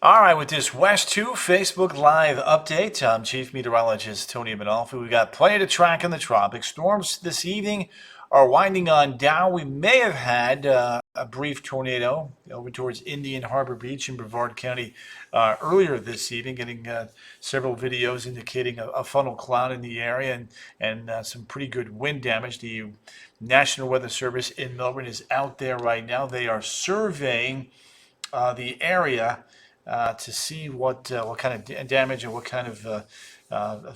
All right, with this West 2 Facebook Live update, I'm Chief Meteorologist Tony Manolfi. We've got plenty to track in the tropics. Storms this evening are winding on down. We may have had a brief tornado over towards Indian Harbor Beach in Brevard County earlier this evening, getting several videos indicating a funnel cloud in the area and some pretty good wind damage. The National Weather Service in Melbourne is out there right now. They are surveying the area to see what kind of damage and what kind of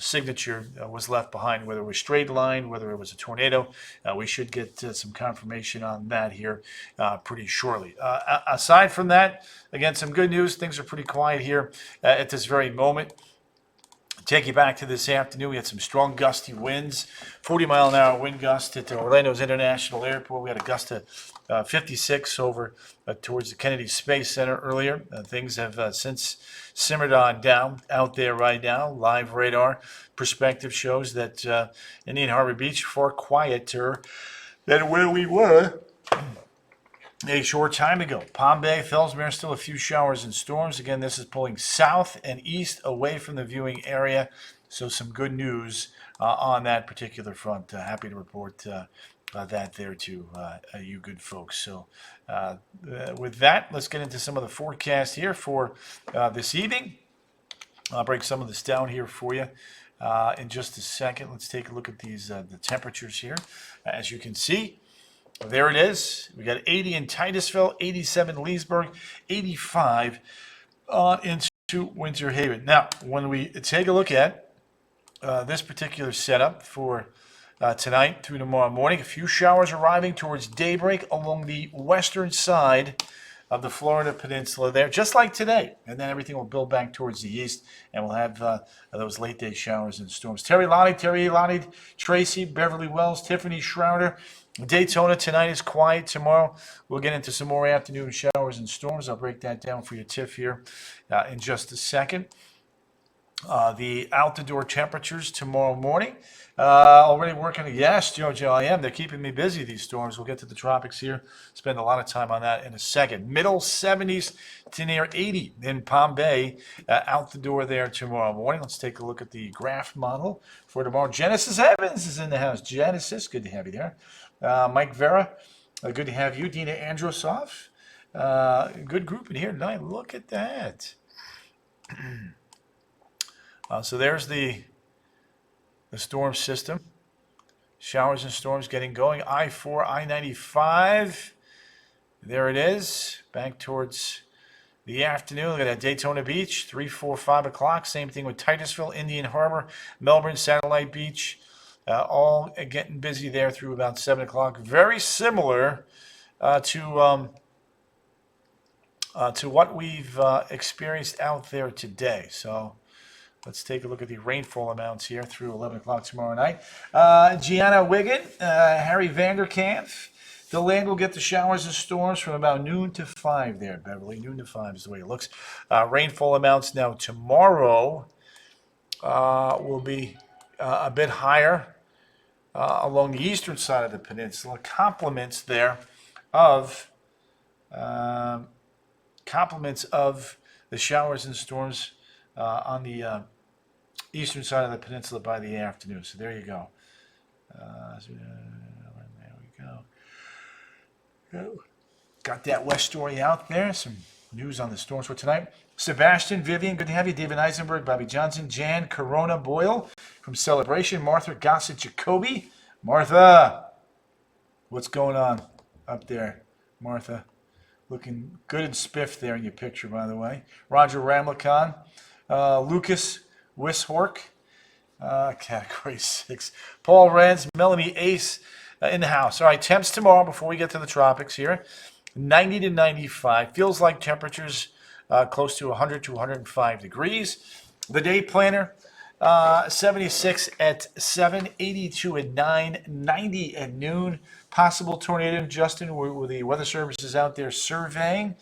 signature was left behind, whether it was straight line, whether it was a tornado. We should get some confirmation on that here pretty shortly. Aside from that, again, some good news. Things are pretty quiet here at this very moment. Take you back to this afternoon. We had some strong gusty winds, 40-mile-an-hour wind gust at Orlando's International Airport. We had a gust of 56 over towards the Kennedy Space Center earlier. Things have since simmered on down out there right now. Live radar perspective shows that Indian Harbor Beach far quieter than where we were a short time ago. Palm Bay, Fellsmere, still a few showers and storms. Again, this is pulling south and east away from the viewing area. So some good news on that particular front. Happy to report that there to you good folks. So with that, let's get into some of the forecast here for this evening. I'll break some of this down here for you in just a second. Let's take a look at these the temperatures here. As you can see, there it is. We got 80 in Titusville, 87 in Leesburg, 85 into Winter Haven. Now, when we take a look at this particular setup for tonight through tomorrow morning, a few showers arriving towards daybreak along the western side of the Florida Peninsula there, just like today. And then everything will build back towards the east, and we'll have those late-day showers and storms. Terry Lottie, Tracy, Beverly Wells, Tiffany Schrouder. Daytona tonight is quiet. Tomorrow we'll get into some more afternoon showers and storms. I'll break that down for you, Tiff, here in just a second. The out-the-door temperatures tomorrow morning. Already working. Yes, Jojo, I am. They're keeping me busy, these storms. We'll get to the tropics here. Spend a lot of time on that in a second. Middle 70s to near 80 in Palm Bay. Out the door there tomorrow morning. Let's take a look at the graph model for tomorrow. Genesis Evans is in the house. Genesis, good to have you there. Mike Vera, good to have you. Dina Androsov, good group in here tonight. Look at that. So there's the storm system. Showers and storms getting going. I-4, I-95. There it is. Back towards the afternoon. Look at that. Daytona Beach, 3, 4, 5 o'clock. Same thing with Titusville, Indian Harbor, Melbourne, Satellite Beach. All getting busy there through about 7 o'clock. Very similar to what we've experienced out there today. So let's take a look at the rainfall amounts here through 11 o'clock tomorrow night. Gianna Wiggin, Harry Vanderkamp. The land will get the showers and storms from about noon to 5 there, Beverly. Noon to 5 is the way it looks. Rainfall amounts now tomorrow will be a bit higher along the eastern side of the peninsula. Complements there of the showers and storms on the eastern side of the peninsula by the afternoon. So there you go. There we go. Got that west story out there. Some news on the storms for tonight. Sebastian, Vivian, good to have you. David Eisenberg, Bobby Johnson, Jan, Corona Boyle from Celebration, Martha Gossett Jacoby. Martha, what's going on up there? Martha, looking good and spiff there in your picture, by the way. Roger Ramlicon, Lucas Wishork, Category 6. Paul Renz, Melanie Ace in the house. All right, temps tomorrow before we get to the tropics here. 90 to 95. Feels like temperatures close to 100 to 105 degrees. The day planner, 76 at 7, 82 at 9, 90 at noon. Possible tornado, Justin, where the Weather Service is out there surveying.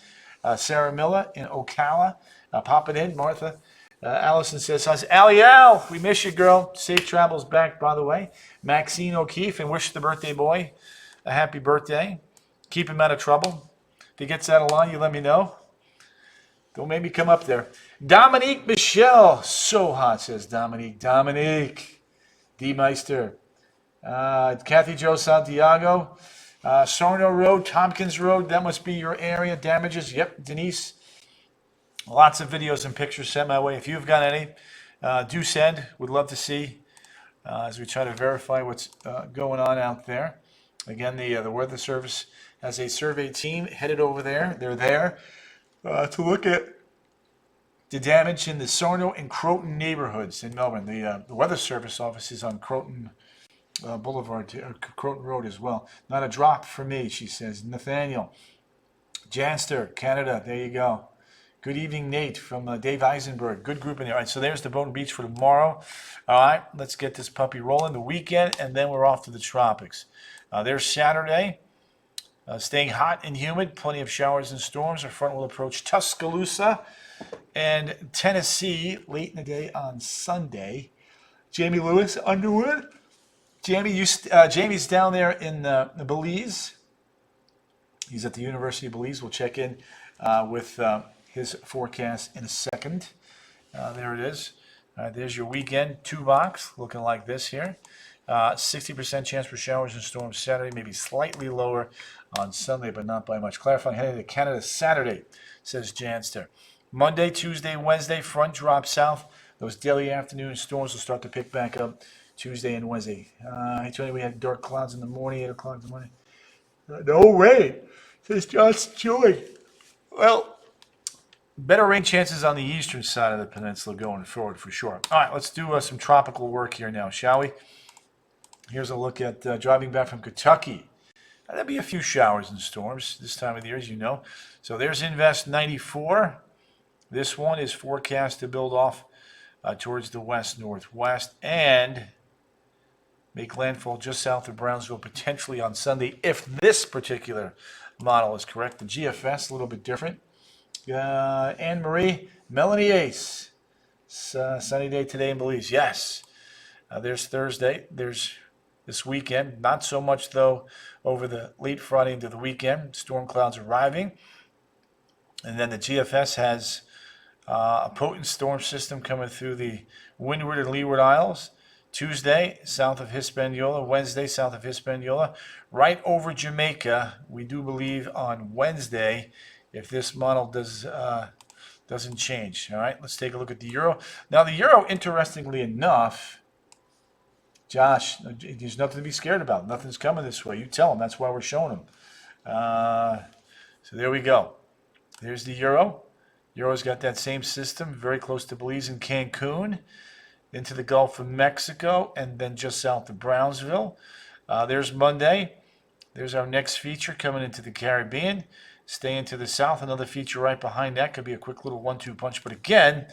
Sarah Miller in Ocala, popping in. Martha, Allison says, Allie Al, we miss you, girl. Safe travels back, by the way. Maxine O'Keefe, and wish the birthday boy a happy birthday. Keep him out of trouble. If he gets out of line, you let me know. Don't make me come up there. Dominique Michelle. So hot, says Dominique. Dominique. D. Meister. Kathy Jo Santiago. Sarno Road, Tompkins Road. That must be your area. Damages. Yep, Denise. Lots of videos and pictures sent my way. If you've got any, do send. Would love to see as we try to verify what's going on out there. Again, the Weather Service has a survey team headed over there. They're there to look at the damage in the Sarno and Croton neighborhoods in Melbourne. The Weather Service office is on Croton Boulevard, Croton Road as well. Not a drop for me, she says. Nathaniel. Janster, Canada. There you go. Good evening, Nate, from Dave Eisenberg. Good group in there. All right, so there's the Boynton Beach for tomorrow. All right, let's get this puppy rolling. The weekend, and then we're off to the tropics. There's Saturday. Staying hot and humid. Plenty of showers and storms. Our front will approach Tuscaloosa and Tennessee late in the day on Sunday. Jamie Lewis, Underwood. Jamie's down there in Belize. He's at the University of Belize. We'll check in with his forecast in a second. There it is. There's your weekend 2-box looking like this here. 60% chance for showers and storms Saturday, maybe slightly lower on Sunday, but not by much. Clarifying heading to Canada Saturday, says Janster. Monday, Tuesday, Wednesday, front drop south. Those daily afternoon storms will start to pick back up Tuesday and Wednesday. I told you we had dark clouds in the morning, 8 o'clock in the morning. No rain, says Johnson Joy. Well, better rain chances on the eastern side of the peninsula going forward for sure. All right, let's do some tropical work here now, shall we? Here's a look at driving back from Kentucky. There'll be a few showers and storms this time of the year, as you know. So there's Invest 94. This one is forecast to build off towards the west-northwest and make landfall just south of Brownsville, potentially on Sunday, if this particular model is correct. The GFS, a little bit different. Anne-Marie, Melanie Ace. Sunny day today in Belize. Yes. There's Thursday. There's this weekend. Not so much, though, over the late Friday into the weekend. Storm clouds arriving. And then the GFS has a potent storm system coming through the Windward and Leeward Isles. Tuesday, south of Hispaniola. Wednesday, south of Hispaniola. Right over Jamaica, we do believe on Wednesday, if this model doesn't change. All right, let's take a look at the Euro. Now, the Euro, interestingly enough, Josh, there's nothing to be scared about. Nothing's coming this way. You tell them. That's why we're showing them. So there we go. There's the Euro. Euro's got that same system, very close to Belize and Cancun, into the Gulf of Mexico, and then just south of Brownsville. There's Monday. There's our next feature coming into the Caribbean. Staying to the south, another feature right behind that. Could be a quick little 1-2 punch. But again,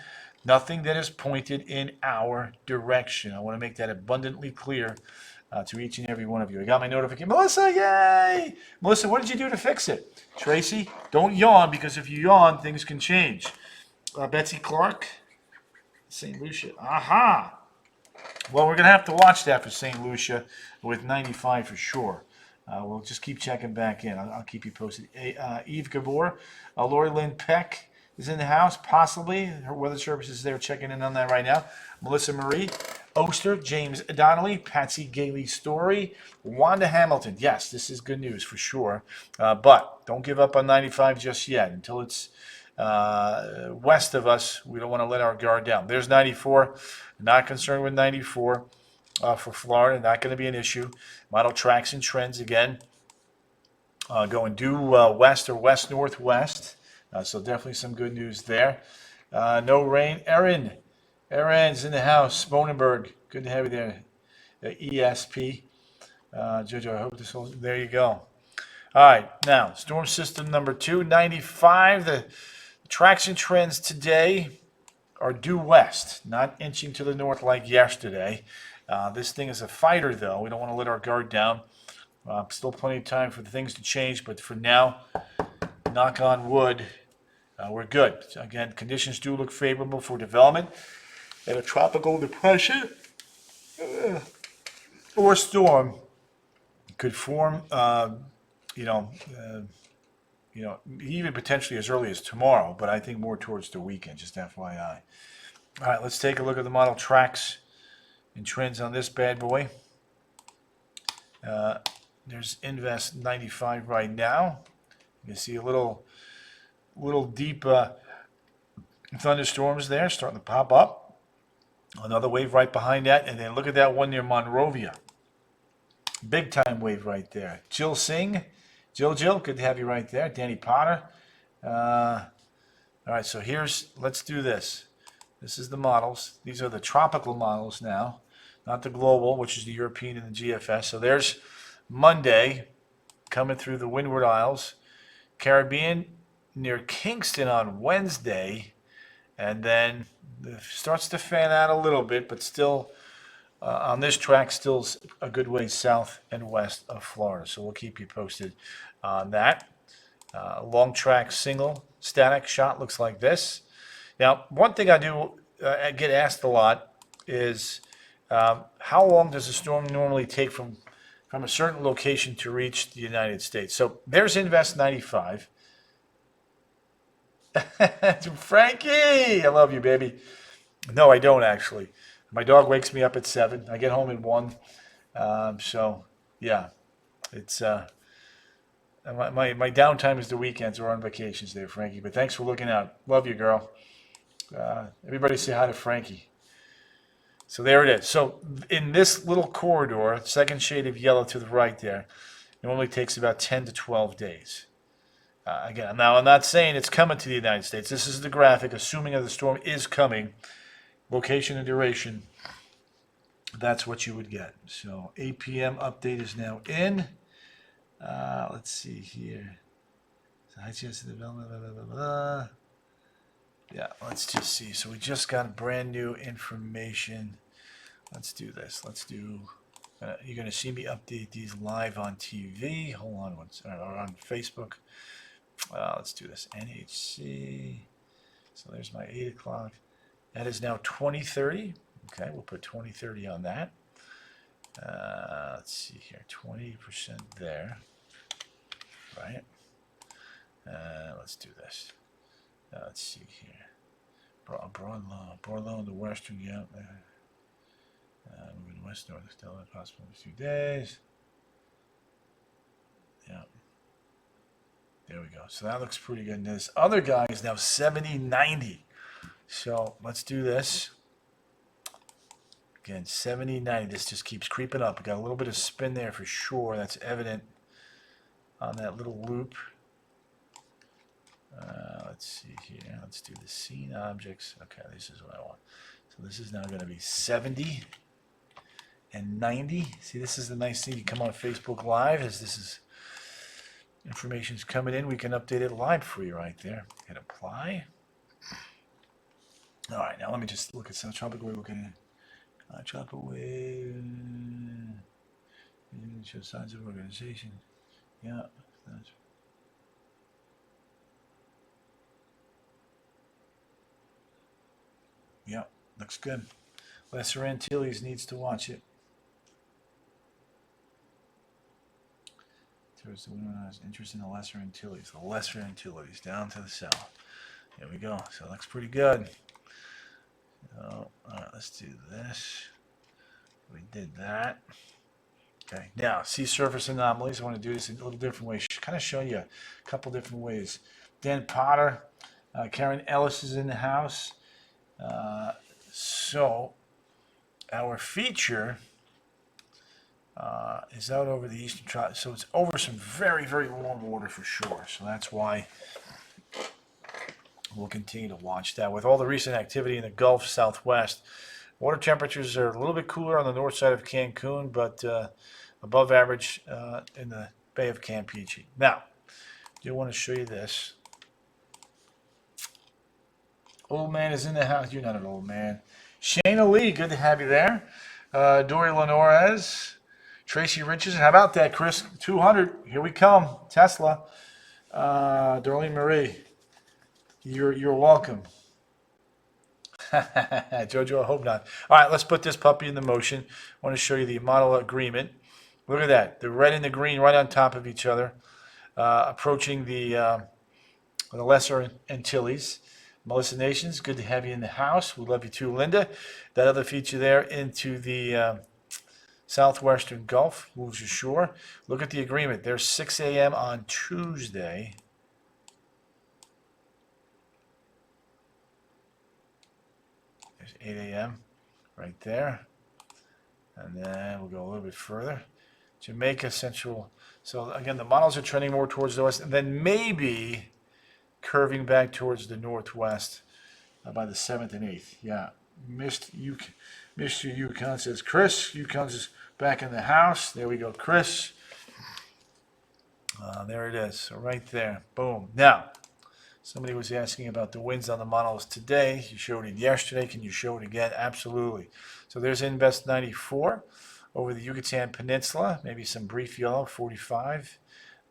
nothing that is pointed in our direction. I want to make that abundantly clear to each and every one of you. I got my notification. Melissa, yay! Melissa, what did you do to fix it? Tracy, don't yawn, because if you yawn, things can change. Betsy Clark, St. Lucia. Aha! Well, we're going to have to watch that for St. Lucia with 95 for sure. We'll just keep checking back in. I'll keep you posted. Eve Gabor, Lori Lynn Peck is in the house, possibly. Her weather service is there checking in on that right now. Melissa Marie, Oster, James Donnelly, Patsy Gailey Story, Wanda Hamilton. Yes, this is good news for sure. But don't give up on 95 just yet. Until it's west of us, we don't want to let our guard down. There's 94. Not concerned with 94. For Florida, not going to be an issue. Model tracks and trends again. Going due west or west-northwest. So definitely some good news there. No rain. Erin's in the house. Sponenberg, good to have you there. ESP. Jojo, I hope this holds. There you go. All right, now, storm system number 2, 95. The tracks and trends today are due west, not inching to the north like yesterday. This thing is a fighter, though. We don't want to let our guard down. Still plenty of time for things to change, but for now, knock on wood, we're good. Again, conditions do look favorable for development. And a tropical depression or storm could form, even potentially as early as tomorrow, but I think more towards the weekend, just FYI. All right, let's take a look at the model tracks and trends on this bad boy. There's Invest 95 right now. You can see a little deep thunderstorms there starting to pop up. Another wave right behind that, and then look at that one near Monrovia. Big time wave right there. Jill Singh. Jill, good to have you right there. Danny Potter. All right, so let's do this. This is the models. These are the tropical models now, not the global, which is the European and the GFS. So there's Monday coming through the Windward Isles. Caribbean near Kingston on Wednesday. And then it starts to fan out a little bit, but still on this track, still a good way south and west of Florida. So we'll keep you posted on that. Long track single static shot looks like this. Now, one thing I do get asked a lot is how long does a storm normally take from a certain location to reach the United States? So there's Invest 95. Frankie, I love you, baby. No, I don't actually. My dog wakes me up at 7. I get home at 1. So yeah, it's my downtime is the weekends or on vacations there, Frankie. But thanks for looking out. Love you, girl. Everybody say hi to Frankie. So there it is. So in this little corridor, second shade of yellow to the right there, it normally takes about 10 to 12 days. Again, now I'm not saying it's coming to the United States. This is the graphic, assuming that the storm is coming. Location and duration, that's what you would get. So 8 p.m. update is now in. Let's see here. So high chance of development, blah, blah, blah, blah. Yeah, let's just see. So we just got brand new information. Let's do this. Let's do, you're going to see me update these live on TV. Hold on or on Facebook. Let's do this. NHC. So there's my 8 o'clock. That is now 2030. Okay, we'll put 2030 on that. Let's see here. 20% there. Right. Let's do this. Let's see here. Broad low in the western, yeah. Moving west north, still possible in a few days. Yeah. There we go. So that looks pretty good. And this other guy is now 70-90. So let's do this. Again, 70-90. This just keeps creeping up. We got a little bit of spin there for sure. That's evident on that little loop. Let's see here. Let's do the scene objects. Okay, this is what I want. So this is now going to be 70 and 90. See, this is the nice thing. You come on Facebook Live as this is information's coming in. We can update it live for you right there. Hit apply. All right, now let me just look at some tropical wave. We're going to tropical wave. Show signs of organization. Yeah. That's yeah, looks good. Lesser Antilles needs to watch it. Towards the winter, interest in the Lesser Antilles. The Lesser Antilles down to the south. There we go. So it looks pretty good. So, all right, let's do this. We did that. Okay. Now, sea surface anomalies. I want to do this in a little different way. Kind of show you a couple different ways. Dan Potter, Karen Ellis is in the house. So our feature is out over the eastern tropics. So it's over some very, very warm water for sure. So that's why we'll continue to watch that. With all the recent activity in the Gulf Southwest, water temperatures are a little bit cooler on the north side of Cancun, but above average in the Bay of Campeche. Now, I do want to show you this. Old man is in the house. You're not an old man. Shayna Lee, good to have you there. Dory Lenores, Tracy Richardson. How about that, Chris? 200. Here we come. Tesla. Darlene Marie, you're welcome. Jojo, I hope not. All right, let's put this puppy into motion. I want to show you the model agreement. Look at that. The red and the green right on top of each other. approaching the Lesser Antilles. Melissa Nations, good to have you in the house. We love you too, Linda. That other feature there into the southwestern Gulf moves ashore. Look at the agreement. There's 6 a.m. on Tuesday. There's 8 a.m. right there. And then we'll go a little bit further. Jamaica Central. So again, the models are trending more towards the west, and then maybe curving back towards the northwest by the 7th and 8th. Yeah. Mr. Yukon says, Chris, Yukon's is back in the house. There we go, Chris. There it is. So right there. Boom. Now, somebody was asking about the winds on the models today. You showed it yesterday. Can you show it again? Absolutely. So there's Invest 94 over the Yucatan Peninsula. Maybe some brief yellow, 45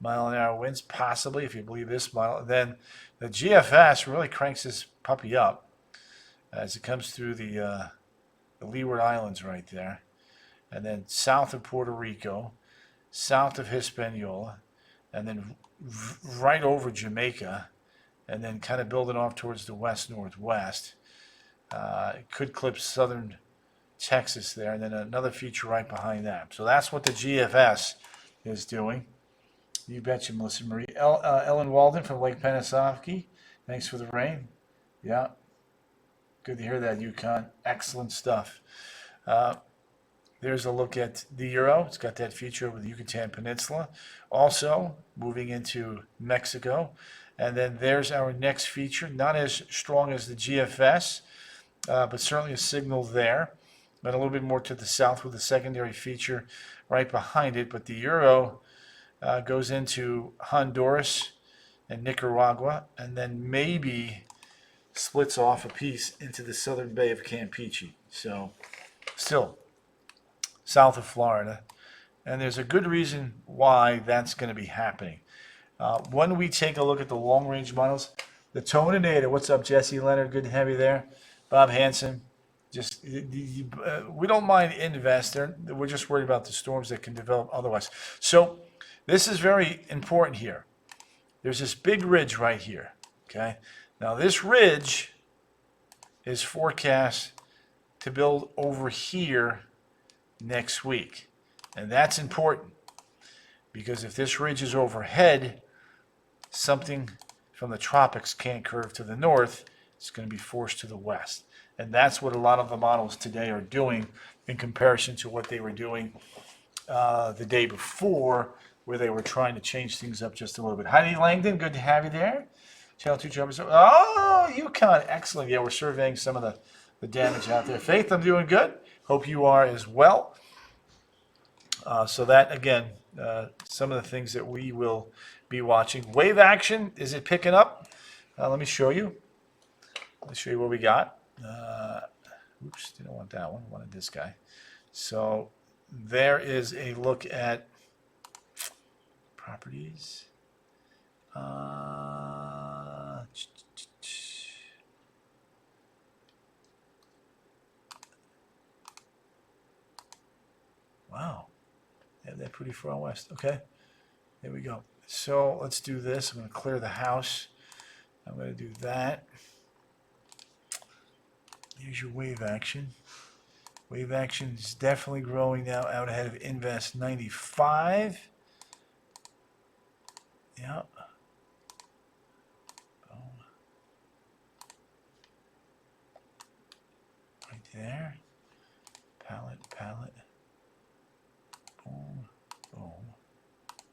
mile-an-hour winds, possibly, if you believe this model. Then the GFS really cranks this puppy up as it comes through the Leeward Islands right there. And then south of Puerto Rico, south of Hispaniola, and then right over Jamaica, and then kind of building off towards the west-northwest. It could clip southern Texas there, and then another feature right behind that. So that's what the GFS is doing. You betcha, Melissa Marie. Ellen Walden from Lake Panasoffkee. Thanks for the rain. Yeah. Good to hear that, Yukon. Excellent stuff. There's a look at the Euro. It's got that feature over the Yucatan Peninsula. Also, moving into Mexico. And then there's our next feature. Not as strong as the GFS, but certainly a signal there. But a little bit more to the south with a secondary feature right behind it. But the Euro goes into Honduras and Nicaragua, and then maybe splits off a piece into the southern bay of Campeche. So still south of Florida. And there's a good reason why that's going to be happening. When we take a look at the long-range models, the Toninator, what's up, Jesse Leonard? Good to have you there. Bob Hansen. Just we don't mind Invest. We're just worried about the storms that can develop otherwise. So this is very important here. There's this big ridge right here. Okay. Now this ridge is forecast to build over here next week. And that's important because if this ridge is overhead, something from the tropics can't curve to the north. It's going to be forced to the west. And that's what a lot of the models today are doing in comparison to what they were doing the day before, where they were trying to change things up just a little bit. Heidi Langdon, good to have you there. Channel 2 Jumpers. Oh, Yukon, excellent. Yeah, we're surveying some of the damage out there. Faith, I'm doing good. Hope you are as well. So that, again, some of the things that we will be watching. Wave action, is it picking up? Let me show you. Let's show you what we got. Oops, didn't want that one. Wanted this guy. So there is a look at properties. Wow. They have that pretty far west. Okay. There we go. So let's do this. I'm going to clear the house. I'm going to do that. Here's your wave action. Wave action is definitely growing now out ahead of Invest 95. Yep. Boom. Right there. Palette. Boom. Boom.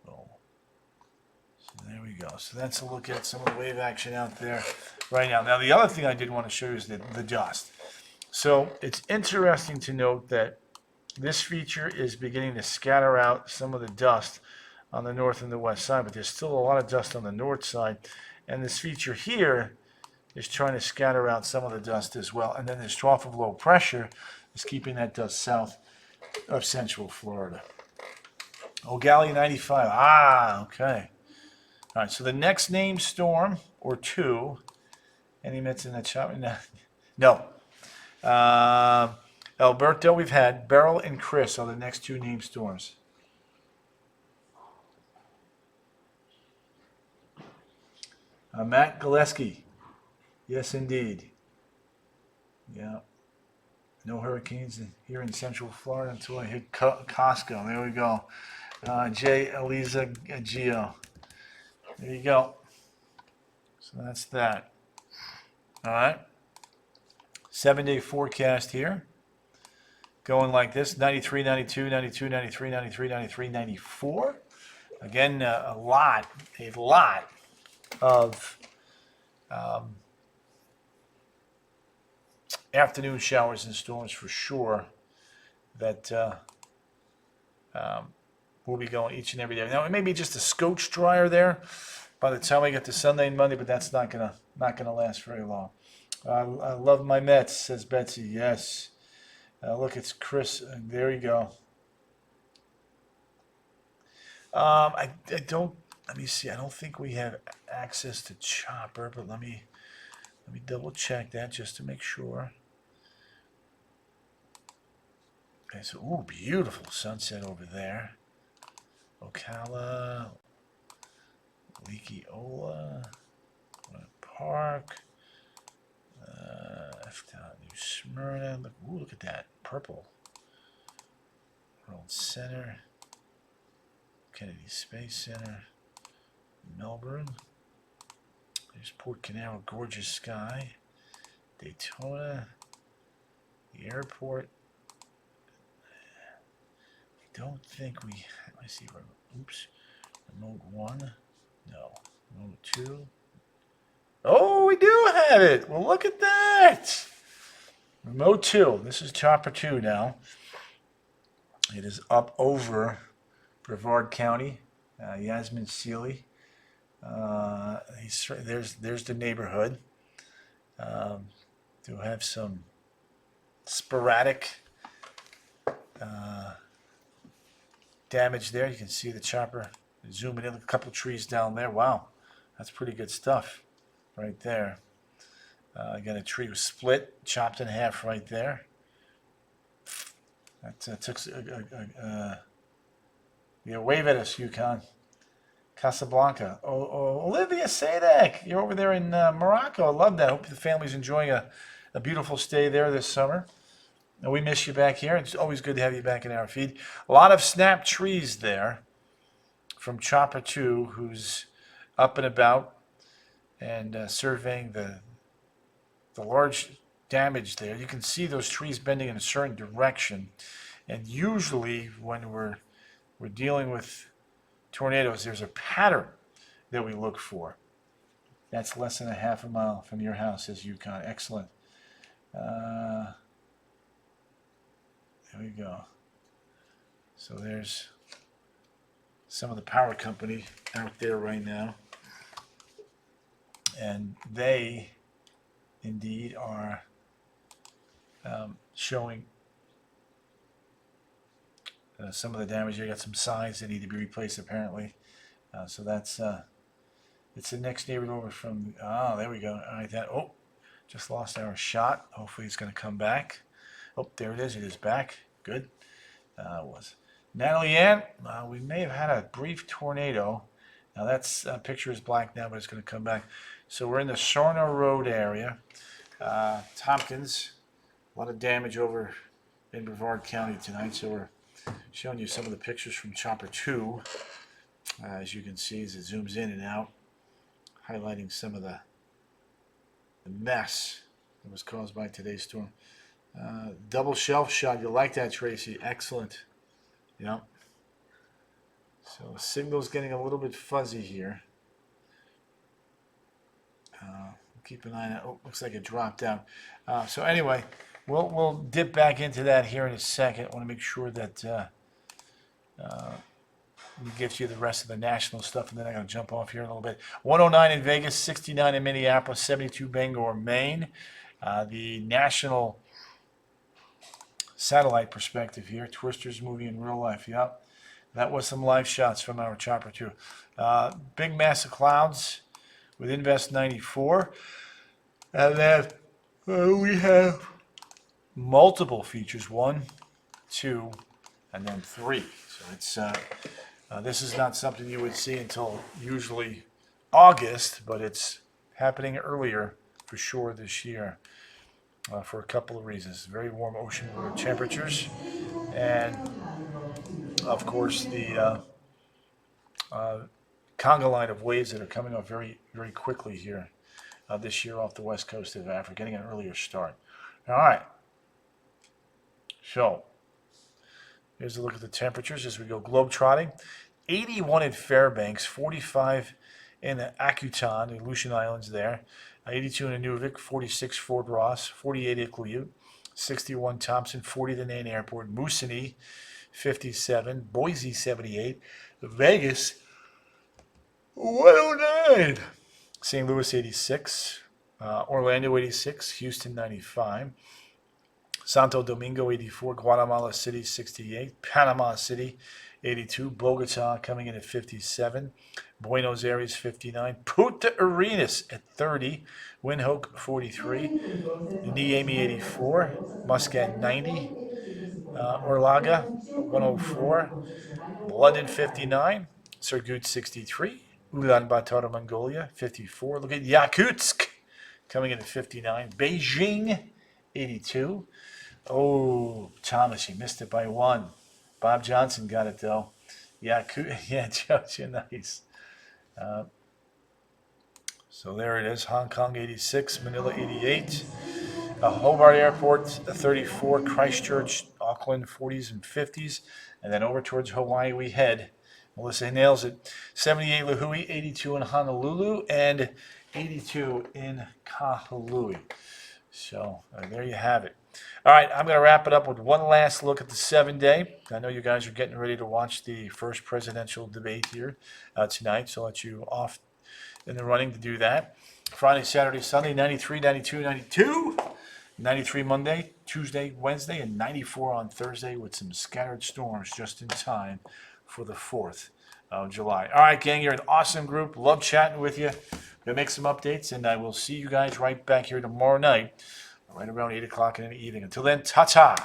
Boom. So there we go. So that's a look at some of the wave action out there right now. Now, the other thing I did want to show you is the dust. So it's interesting to note that this feature is beginning to scatter out some of the dust on the north and the west side, but there's still a lot of dust on the north side. And this feature here is trying to scatter out some of the dust as well. And then this trough of low pressure is keeping that dust south of central Florida. O'Galley 95. Ah, okay. All right, so the next named storm, or two, any minutes in that shot? No. Alberto, we've had. Beryl and Chris are the next two named storms. Matt Gillespie. Yes, indeed. Yeah. No hurricanes here in Central Florida until I hit Costco. There we go. J. Eliza Gio. There you go. So that's that. All right. 7-day forecast here. Going like this: 93, 92, 92, 93, 93, 93, 94. Again, a lot of afternoon showers and storms for sure that will be going each and every day. Now, it may be just a scotch dryer there by the time we get to Sunday and Monday, but that's not gonna last very long. I love my Mets, says Betsy. Yes. Look, it's Chris. There you go. I don't. Let me see. I don't think we have access to Chopper, but let me double check that just to make sure. Okay, so ooh, beautiful sunset over there. Ocala, Leaky Ola, Park, F-Town, New Smyrna. Look at that purple. World Center, Kennedy Space Center, Melbourne. There's Port Canaveral, gorgeous sky. Daytona, the airport. I don't think we. Let me see. Oops. Remote 1. No. Remote 2. Oh, we do have it. Well, look at that. Remote 2. This is Chopper 2 now. It is up over Brevard County. Yasmin Seeley. There's the neighborhood. Do have some sporadic damage there. You can see the chopper zooming in. A couple trees down there. Wow, that's pretty good stuff right there. Again, a tree was split, chopped in half right there. That took wave at us, Yukon. Casablanca. Olivia Sadek, you're over there in Morocco. I love that. Hope the family's enjoying a beautiful stay there this summer. And we miss you back here. It's always good to have you back in our feed. A lot of snap trees there from Chopper 2, who's up and about and surveying the large damage there. You can see those trees bending in a certain direction. And usually when we're dealing with tornadoes, there's a pattern that we look for. That's less than a half a mile from your house, says Yukon. Excellent. There we go. So there's some of the power company out there right now. And they indeed are showing some of the damage. You got some signs that need to be replaced apparently. So that's it's the next neighborhood over from. Oh, there we go. All right, just lost our shot. Hopefully it's going to come back. Oh, there it is. It is back. Good. It was Natalie Ann. We may have had a brief tornado. Now that's picture is black now, but it's going to come back. So we're in the Sorno Road area. Tompkins. A lot of damage over in Brevard County tonight. So we're showing you some of the pictures from Chopper 2. As you can see, as it zooms in and out, highlighting some of the mess that was caused by today's storm. Double shelf shot. You like that, Tracy? Excellent. Yep. So signal's getting a little bit fuzzy here. Keep an eye on it. Oh, looks like it dropped out. So anyway, we'll dip back into that here in a second. I want to make sure that we get you the rest of the national stuff, and then I'm going to jump off here in a little bit. 109 in Vegas, 69 in Minneapolis, 72 Bangor, Maine. The national satellite perspective here. Twisters movie in real life. Yep. That was some live shots from our Chopper 2. Big mass of clouds with Invest 94. And then we have multiple features. 1, 2, and then 3. So it's this is not something you would see until usually August, but it's happening earlier for sure this year for a couple of reasons. Very warm ocean water temperatures, and of course the conga line of waves that are coming up very, very quickly here this year off the west coast of Africa, getting an earlier start. All right. So here's a look at the temperatures as we go globetrotting. 81 in Fairbanks, 45 in Akutan, the Aleutian Islands there, 82 in Inuvik, 46 Fort Ross, 48 Iqaluit, 61 Thompson, 40 the Nain Airport, Moosonee, 57, Boise, 78, Vegas, 109, St. Louis, 86, Orlando, 86, Houston, 95, Santo Domingo, 84, Guatemala City, 68, Panama City, 82, Bogota coming in at 57, Buenos Aires, 59, Punta Arenas at 30, Windhoek, 43, Niamey, 84, Muscat, 90, Urlaga, 104, London, 59, Surgut, 63, Ulaanbaatar, Mongolia, 54. Look at Yakutsk coming in at 59, Beijing, 82. Oh, Thomas, you missed it by one. Bob Johnson got it, though. Yeah, Georgia, nice. So there it is. Hong Kong, 86. Manila, 88. Hobart Airport, 34. Christchurch, Auckland, 40s and 50s. And then over towards Hawaii we head. Melissa nails it. 78 Lahui, 82 in Honolulu, and 82 in Kahului. So there you have it. All right, I'm going to wrap it up with one last look at the 7-day. I know you guys are getting ready to watch the first presidential debate here tonight, so I'll let you off in the running to do that. Friday, Saturday, Sunday, 93, 92, 92. 93 Monday, Tuesday, Wednesday, and 94 on Thursday with some scattered storms just in time for the 4th of July. All right, gang, you're an awesome group. Love chatting with you. Gonna make some updates, and I will see you guys right back here tomorrow night, right around 8 o'clock in the evening. Until then, ta-ta.